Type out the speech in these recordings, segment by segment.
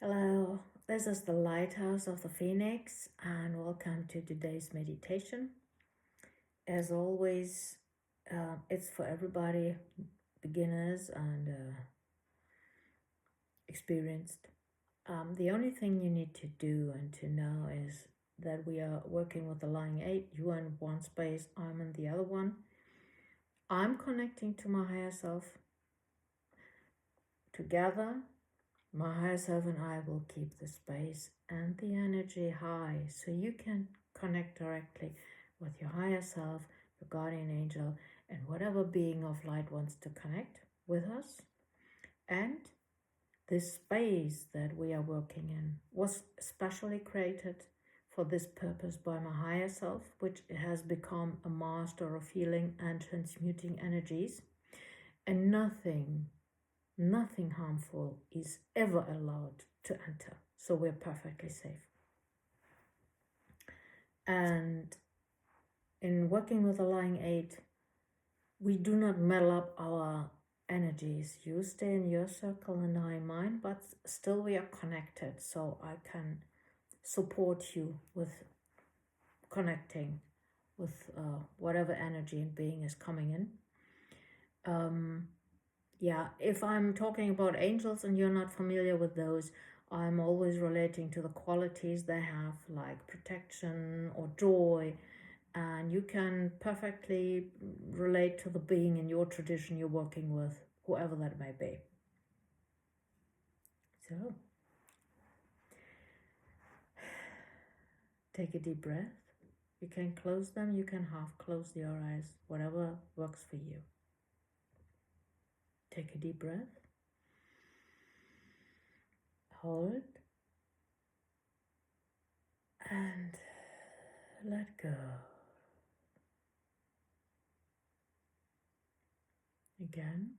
Hello, this is the Lighthouse of the Phoenix, and welcome to today's meditation. As always, it's for everybody, beginners and experienced. The only thing you need to do and to know is that we are working with the lying eight. You are in one space, I'm in the other one. I'm connecting to my higher self. Together, my higher self and I will keep the space and the energy high so you can connect directly with your higher self, your guardian angel, and whatever being of light wants to connect with us. And this space that we are working in was specially created for this purpose by my higher self, which has become a master of healing and transmuting energies. And nothing harmful is ever allowed to enter. So we're perfectly safe. And in working with the lying eight, we do not muddle up our energies. You stay in your circle and I in mine, but still we are connected. So I can support you with connecting with whatever energy and being is coming in. Yeah, if I'm talking about angels and you're not familiar with those, I'm always relating to the qualities they have, like protection or joy, and you can perfectly relate to the being in your tradition you're working with, whoever that may be. So, take a deep breath. You can close them, you can half close your eyes, whatever works for you. Take a deep breath. Hold. And let go. Again.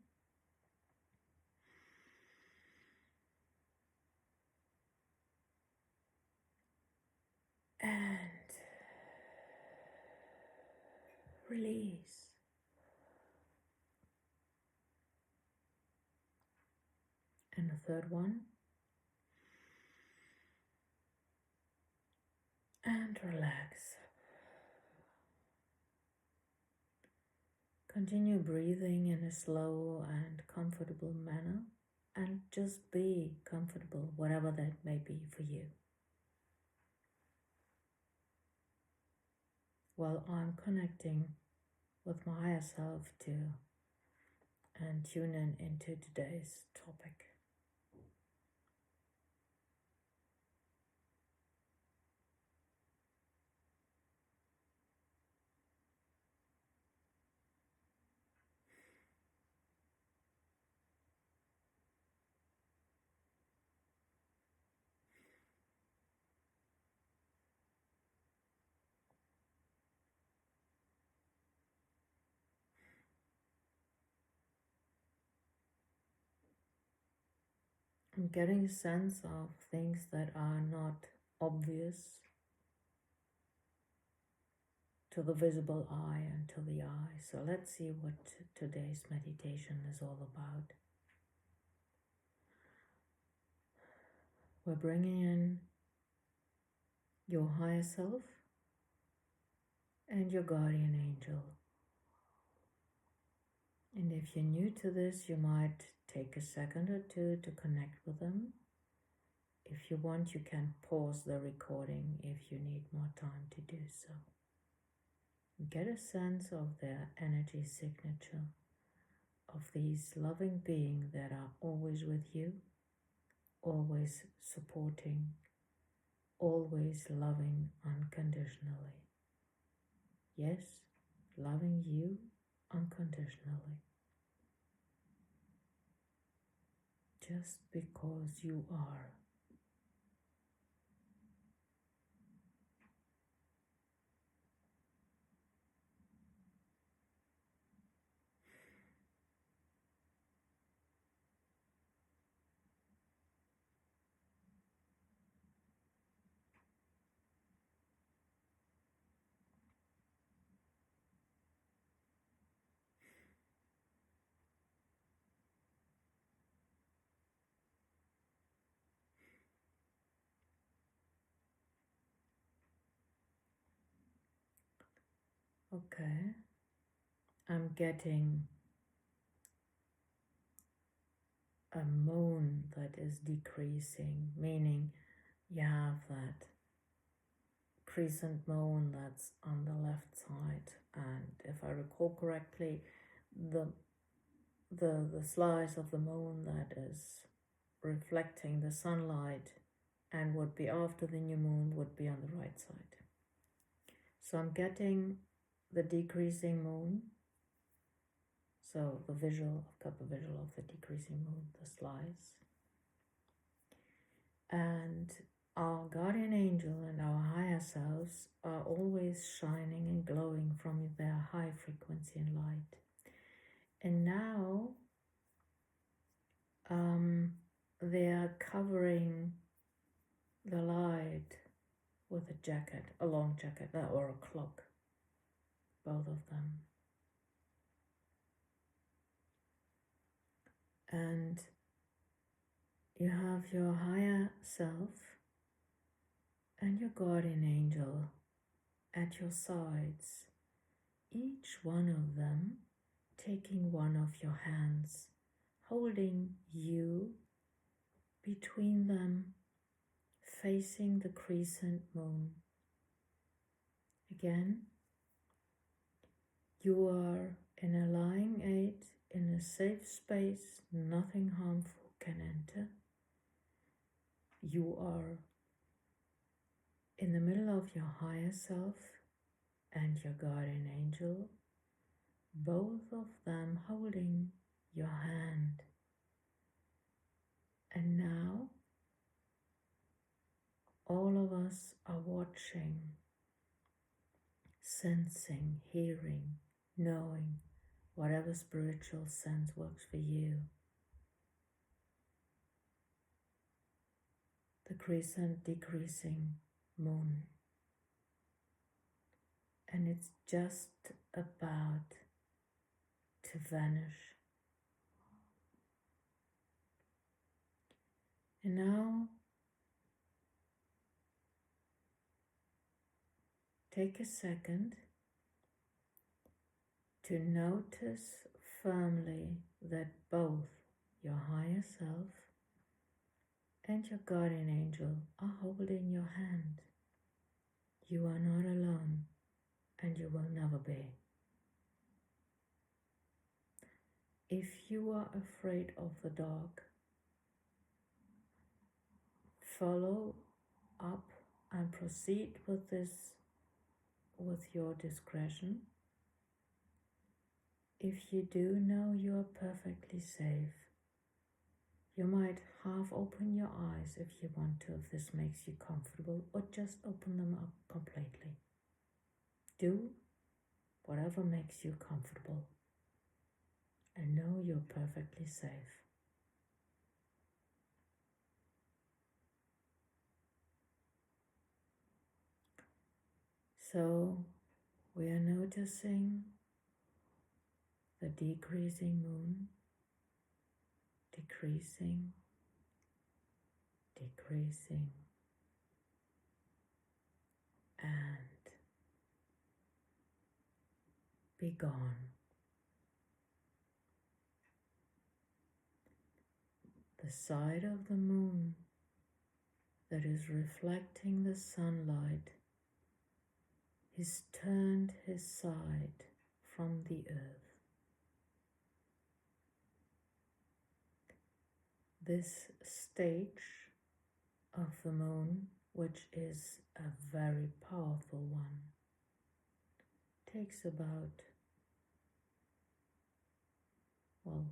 And release. And the third one. And relax. Continue breathing in a slow and comfortable manner, and just be comfortable, whatever that may be for you. While I'm connecting with my higher self too, and tune in into today's topic. I'm getting a sense of things that are not obvious to the visible eye and to the eye. So let's see what today's meditation is all about. We're bringing in your higher self and your guardian angel. And if you're new to this, you might take a second or two to connect with them. If you want, you can pause the recording if you need more time to do so. Get a sense of their energy signature, of these loving beings that are always with you, always supporting, always loving unconditionally. Yes, loving you unconditionally. Just because you are. Okay, I'm getting a moon that is decreasing, meaning you have that crescent moon that's on the left side, and if I recall correctly, the the slice of the moon that is reflecting the sunlight and would be after the new moon would be on the right side. So I'm getting the decreasing moon. So the visual, I've got the visual of the decreasing moon, the slice. And our guardian angel and our higher selves are always shining and glowing from their high frequency and light. And now they are covering the light with a jacket, a long jacket, or a cloak, both of them. And you have your higher self and your guardian angel at your sides, each one of them taking one of your hands, holding you between them, facing the crescent moon. Again, you are in a lying eight, in a safe space, nothing harmful can enter. You are in the middle of your higher self and your guardian angel, both of them holding your hand. And now, all of us are watching, sensing, hearing, knowing, whatever spiritual sense works for you. The crescent decreasing moon. And it's just about to vanish. And now, take a second to notice firmly that both your higher self and your guardian angel are holding your hand. You are not alone, and you will never be. If you are afraid of the dark, follow up and proceed with this with your discretion. If you do know you are perfectly safe, you might half open your eyes if you want to, if this makes you comfortable, or just open them up completely. Do whatever makes you comfortable and know you're perfectly safe. So we are noticing the decreasing moon, decreasing, decreasing, and be gone. The side of the moon that is reflecting the sunlight has turned his side from the earth. This stage of the moon, which is a very powerful one, takes about, well,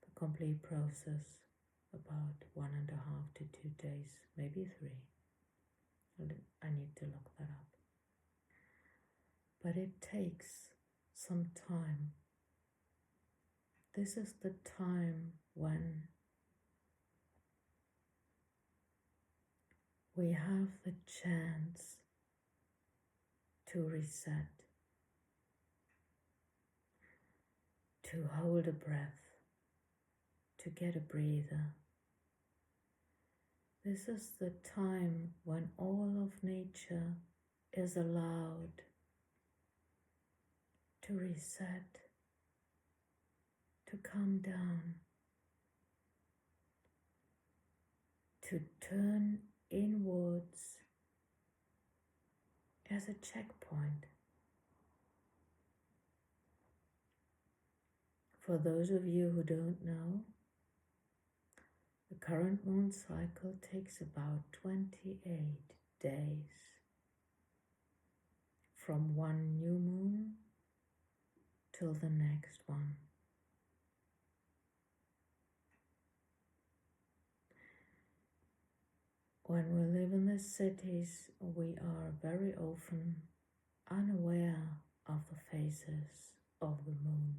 the complete process, about 1.5 to 2 days, maybe 3. I need to look that up. But it takes some time. This is the time when we have the chance to reset, to hold a breath, to get a breather. This is the time when all of nature is allowed to reset, to come down, to turn inwards as a checkpoint. For those of you who don't know, the current moon cycle takes about 28 days from one new moon till the next one. When we live in the cities, we are very often unaware of the phases of the moon.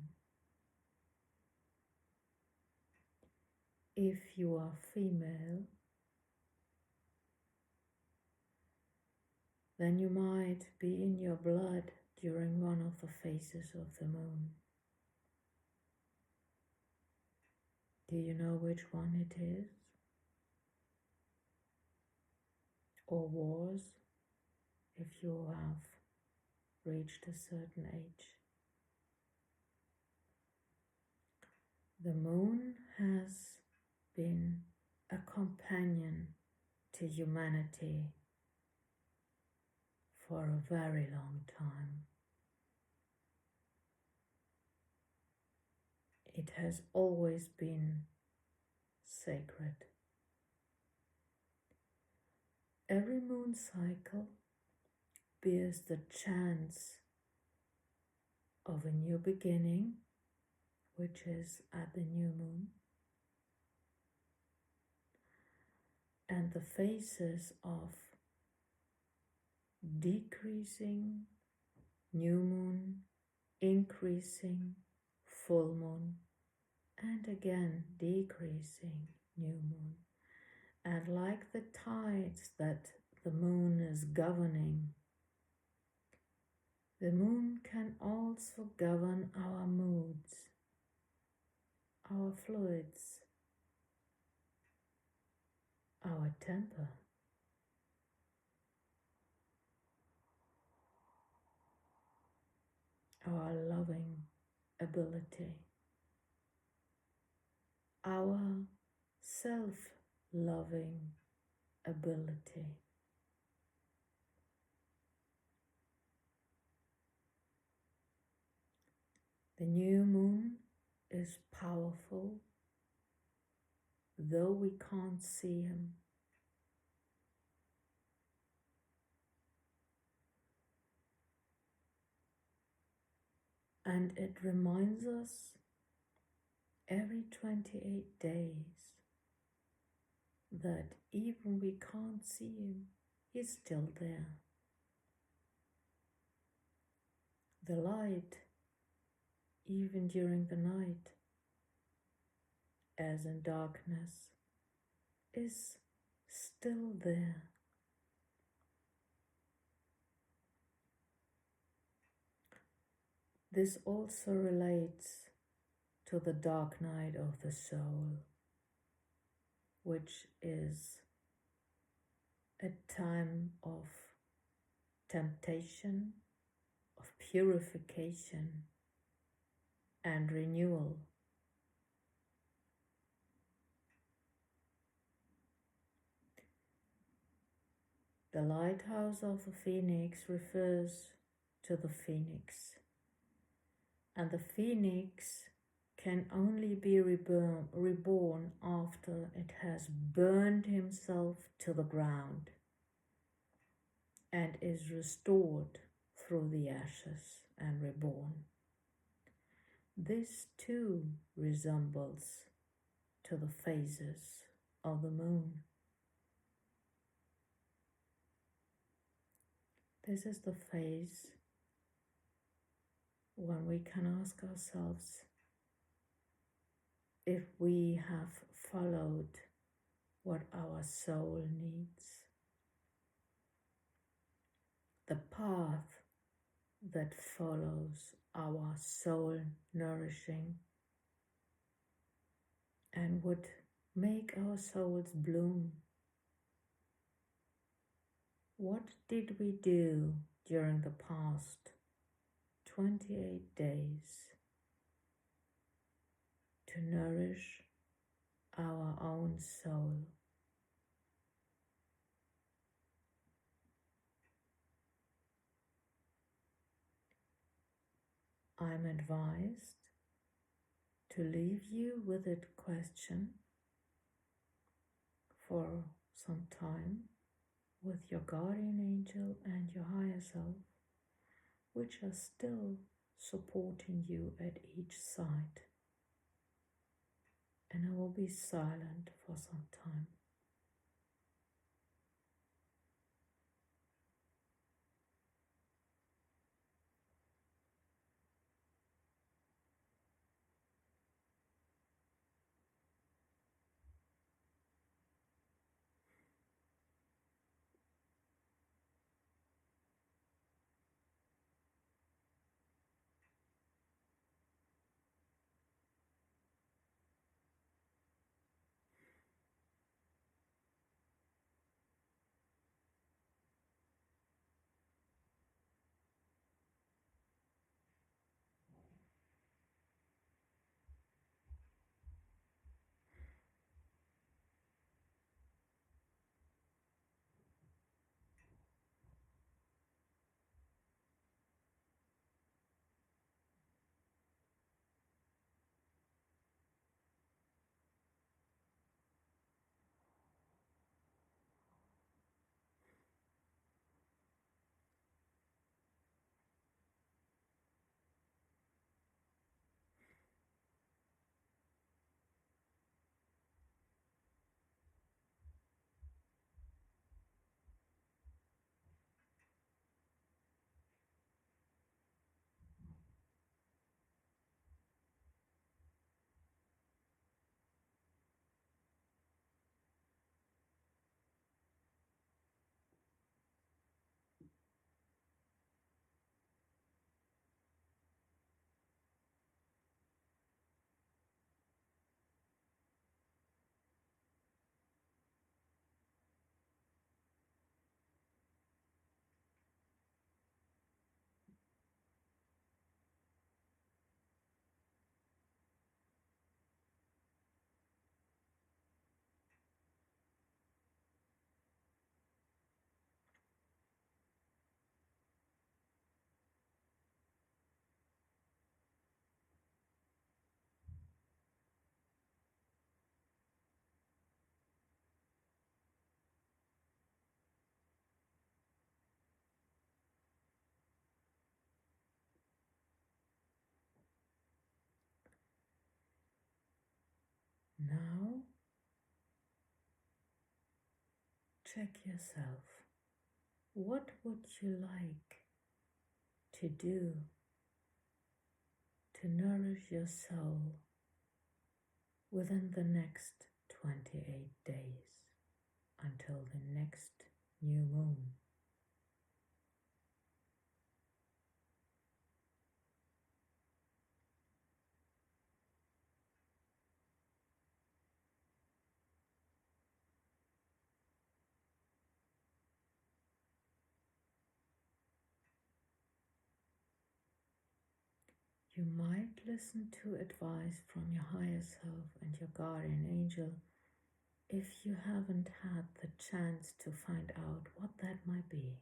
If you are female, then you might be in your blood during one of the phases of the moon. Do you know which one it is? Or was, if you have reached a certain age? The moon has been a companion to humanity for a very long time. It has always been sacred. Every moon cycle bears the chance of a new beginning, which is at the new moon, and the phases of decreasing new moon, increasing full moon, and again decreasing new moon. And like the tides that the moon is governing, the moon can also govern our moods, our fluids, our temper. Our loving ability, our self-loving ability. The new moon is powerful, though we can't see him. And it reminds us every 28 days that even we can't see him, he's still there. The light, even during the night, as in darkness, is still there. This also relates to the dark night of the soul, which is a time of temptation, of purification and renewal. The lighthouse of the phoenix refers to the phoenix, and the phoenix can only be reborn after it has burned himself to the ground and is restored through the ashes and reborn. This too resembles to the phases of the moon. This is the phase when we can ask ourselves if we have followed what our soul needs, the path that follows our soul nourishing and would make our souls bloom. What did we do during the past 28 days to nourish our own soul. I'm advised to leave you with a question for some time with your guardian angel and your higher self, which are still supporting you at each side. And I will be silent for some time. Now, check yourself. What would you like to do to nourish your soul within the next 28 days until the next new moon? You might listen to advice from your higher self and your guardian angel if you haven't had the chance to find out what that might be.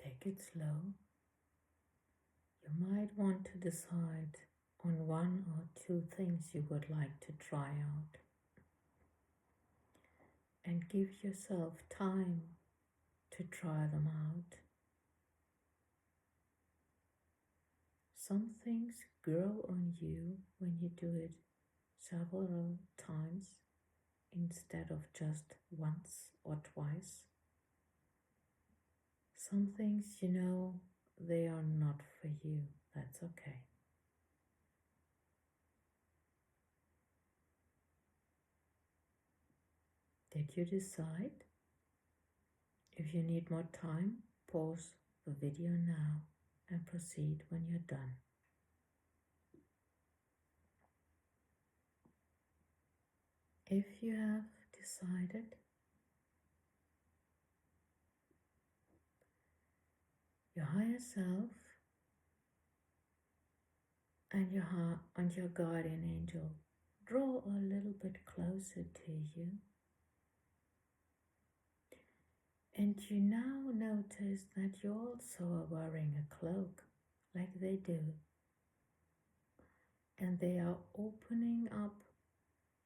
Take it slow. You might want to decide on one or two things you would like to try out. and give yourself time to try them out. Some things grow on you when you do it several times instead of just once or twice. Some things, they are not for you. That's okay. Did you decide? If you need more time, pause the video now and proceed when you're done. If you have decided, your higher self and your guardian angel draw a little bit closer to you. And you now notice that you also are wearing a cloak like they do. And they are opening up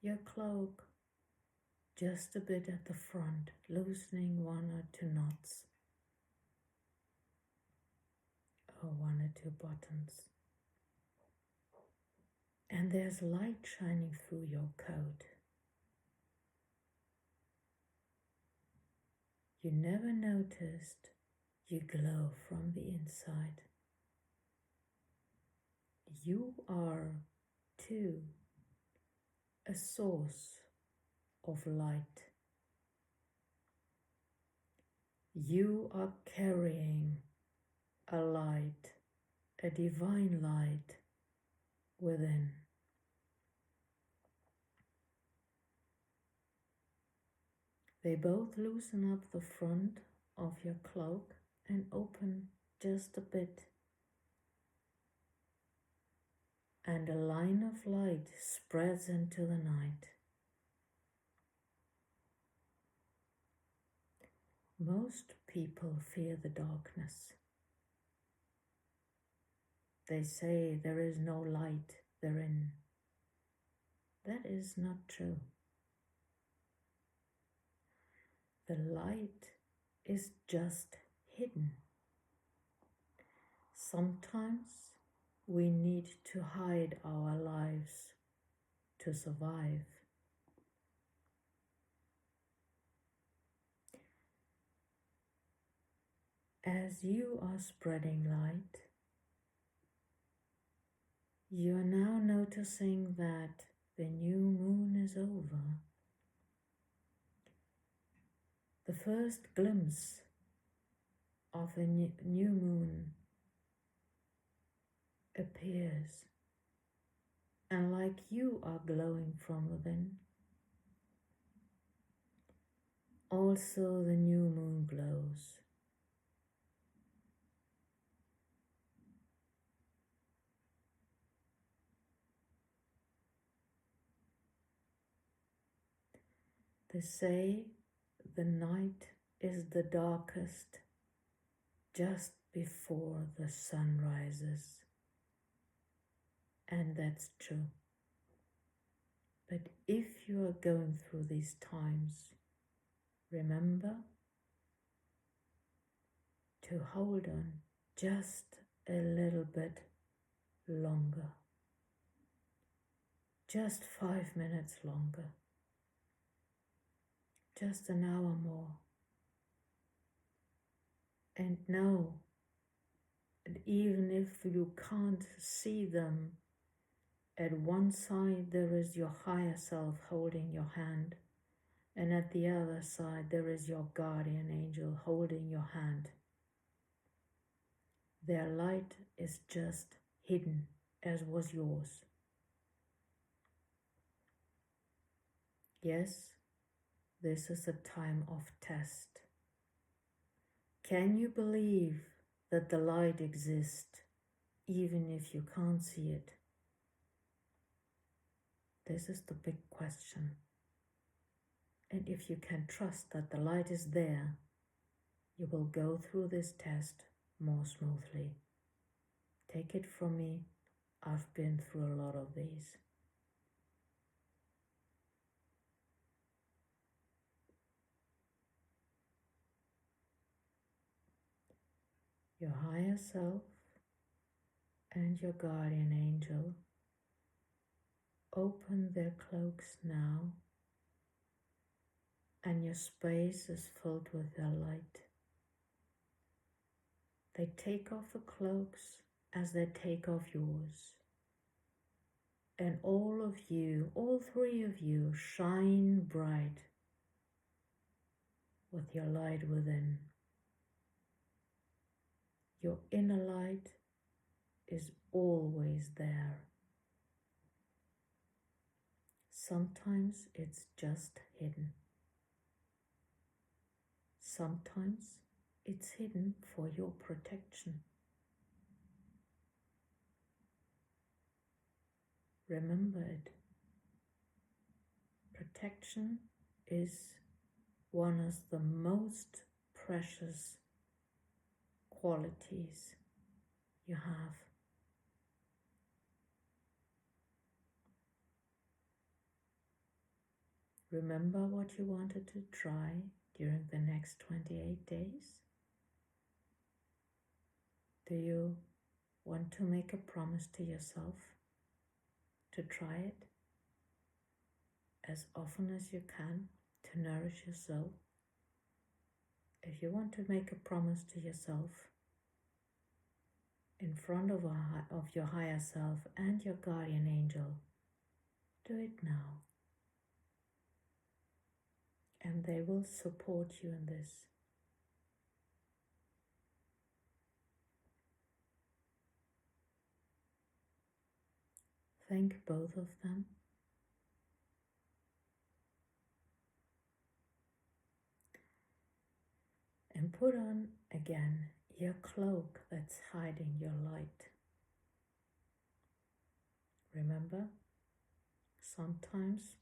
your cloak just a bit at the front, loosening one or two knots or one or two buttons. And there's light shining through your coat. You never noticed you glow from the inside. You are, too, a source of light. You are carrying a light, a divine light within. They both loosen up the front of your cloak and open just a bit. And a line of light spreads into the night. Most people fear the darkness. They say there is no light therein. That is not true. The light is just hidden. Sometimes we need to hide our lives to survive. As you are spreading light, you are now noticing that the new moon is over. The first glimpse of a new moon appears, and like you are glowing from within, also the new moon glows. They say the night is the darkest just before the sun rises. And that's true. But if you are going through these times, remember to hold on just a little bit longer. Just 5 minutes longer. Just an hour more. And know that even if you can't see them, at one side there is your higher self holding your hand, and at the other side there is your guardian angel holding your hand. Their light is just hidden, as was yours. Yes, this is a time of test. Can you believe that the light exists, even if you can't see it? This is the big question. And if you can trust that the light is there, you will go through this test more smoothly. Take it from me, I've been through a lot of these. Your higher self and your guardian angel open their cloaks now, and your space is filled with their light. They take off the cloaks as they take off yours. And all of you, all three of you, shine bright with your light within. Your inner light is always there. Sometimes it's just hidden. Sometimes it's hidden for your protection. Remember it. Protection is one of the most precious qualities you have. Remember what you wanted to try during the next 28 days? Do you want to make a promise to yourself to try it as often as you can to nourish your soul? If you want to make a promise to yourself in front of your higher self and your guardian angel, do it now. And they will support you in this. Thank both of them. And put on again your cloak that's hiding your light. Remember, sometimes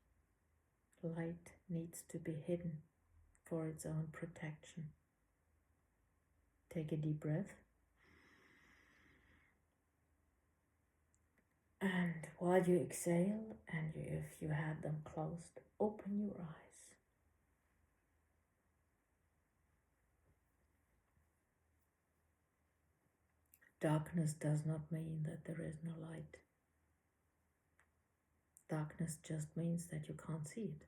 light needs to be hidden for its own protection. Take a deep breath. And while you exhale, and if you had them closed, open your eyes. Darkness does not mean that there is no light. Darkness just means that you can't see it.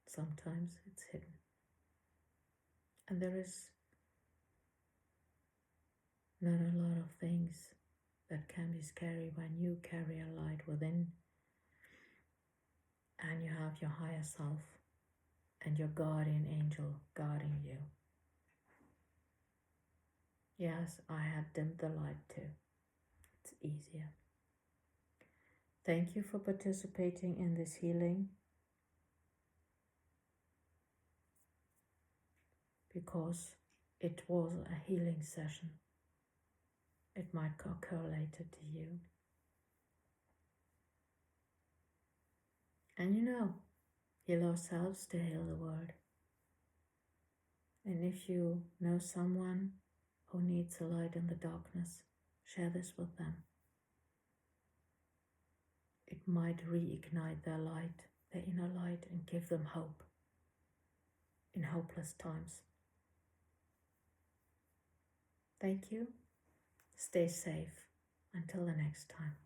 Sometimes it's hidden. And there is not a lot of things that can be scary when you carry a light within and you have your higher self and your guardian angel guarding you. Yes, I had dimmed the light too. It's easier. Thank you for participating in this healing, because it was a healing session. It might occur later to you. And heal ourselves to heal the world. And if you know someone who needs a light in the darkness, share this with them. It might reignite their light, their inner light, and give them hope in hopeless times. Thank you. Stay safe. Until the next time.